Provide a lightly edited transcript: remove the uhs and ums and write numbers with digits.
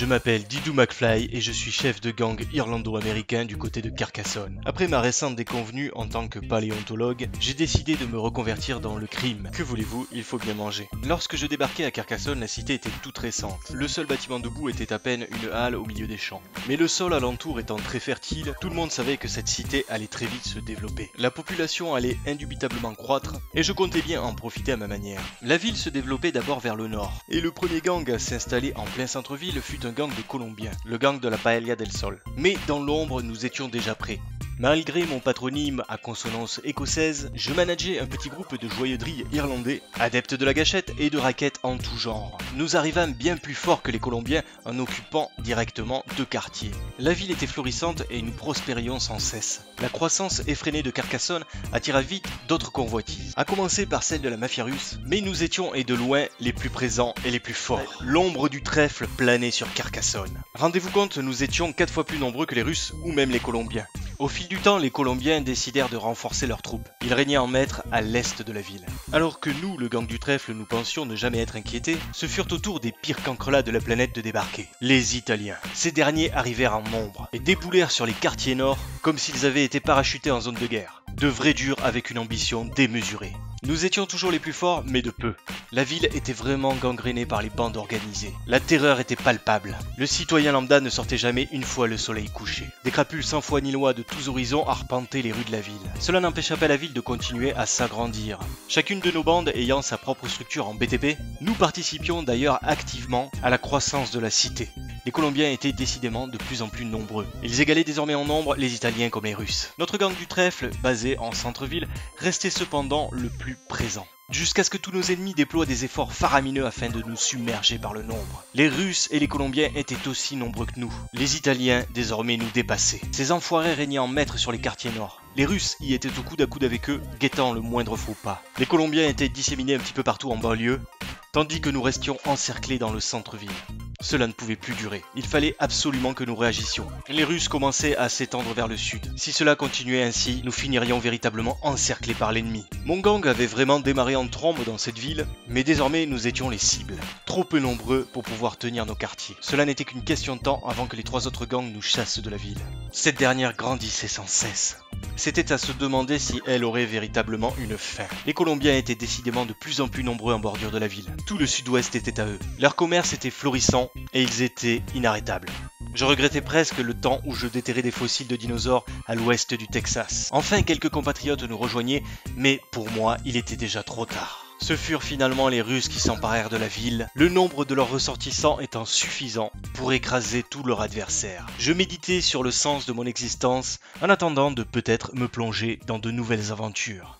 Je m'appelle Didou McFly et je suis chef de gang irlando-américain du côté de Carcassonne. Après ma récente déconvenue en tant que paléontologue, j'ai décidé de me reconvertir dans le crime. Que voulez-vous, il faut bien manger. Lorsque je débarquais à Carcassonne, la cité était toute récente. Le seul bâtiment debout était à peine une halle au milieu des champs. Mais le sol alentour étant très fertile, tout le monde savait que cette cité allait très vite se développer. La population allait indubitablement croître et je comptais bien en profiter à ma manière. La ville se développait d'abord vers le nord et le premier gang à s'installer en plein centre-ville fut un gang de Colombiens, le gang de la Paella del Sol. Mais dans l'ombre, nous étions déjà prêts. Malgré mon patronyme à consonance écossaise, je manageais un petit groupe de joyeuderies irlandais, adeptes de la gâchette et de raquettes en tout genre. Nous arrivâmes bien plus fort que les Colombiens en occupant directement 2 quartiers. La ville était florissante et nous prospérions sans cesse. La croissance effrénée de Carcassonne attira vite d'autres convoitises, à commencer par celle de la mafia russe, mais nous étions et de loin les plus présents et les plus forts. L'ombre du trèfle planait sur Carcassonne. Rendez-vous compte, nous étions 4 fois plus nombreux que les Russes ou même les Colombiens. Au fil du temps, les Colombiens décidèrent de renforcer leurs troupes. Ils régnaient en maître à l'est de la ville. Alors que nous, le gang du trèfle, nous pensions ne jamais être inquiétés, ce furent au tour des pires cancrelats de la planète de débarquer. Les Italiens. Ces derniers arrivèrent en nombre et déboulèrent sur les quartiers nord comme s'ils avaient été parachutés en zone de guerre. De vrais durs avec une ambition démesurée. Nous étions toujours les plus forts, mais de peu. La ville était vraiment gangrénée par les bandes organisées. La terreur était palpable. Le citoyen lambda ne sortait jamais une fois le soleil couché. Des crapules sans foi ni loi de tous horizons arpentaient les rues de la ville. Cela n'empêcha pas la ville de continuer à s'agrandir. Chacune de nos bandes ayant sa propre structure en BTP, nous participions d'ailleurs activement à la croissance de la cité. Les Colombiens étaient décidément de plus en plus nombreux. Ils égalaient désormais en nombre les Italiens comme les Russes. Notre gang du trèfle, basé en centre-ville, restait cependant le plus présent. Jusqu'à ce que tous nos ennemis déploient des efforts faramineux afin de nous submerger par le nombre. Les Russes et les Colombiens étaient aussi nombreux que nous. Les Italiens désormais nous dépassaient. Ces enfoirés régnaient en maître sur les quartiers nord. Les Russes y étaient au coude à coude avec eux, guettant le moindre faux pas. Les Colombiens étaient disséminés un petit peu partout en banlieue, tandis que nous restions encerclés dans le centre-ville. Cela ne pouvait plus durer. Il fallait absolument que nous réagissions. Les Russes commençaient à s'étendre vers le sud. Si cela continuait ainsi, nous finirions véritablement encerclés par l'ennemi. Mon gang avait vraiment démarré en trombe dans cette ville, mais désormais nous étions les cibles. Trop peu nombreux pour pouvoir tenir nos quartiers. Cela n'était qu'une question de temps avant que les 3 autres gangs nous chassent de la ville. Cette dernière grandissait sans cesse. C'était à se demander si elle aurait véritablement une fin. Les Colombiens étaient décidément de plus en plus nombreux en bordure de la ville. Tout le sud-ouest était à eux. Leur commerce était florissant et ils étaient inarrêtables. Je regrettais presque le temps où je déterrais des fossiles de dinosaures à l'ouest du Texas. Enfin, quelques compatriotes nous rejoignaient, mais pour moi, il était déjà trop tard. Ce furent finalement les Russes qui s'emparèrent de la ville, le nombre de leurs ressortissants étant suffisant pour écraser tous leurs adversaires. Je méditais sur le sens de mon existence en attendant de peut-être me plonger dans de nouvelles aventures.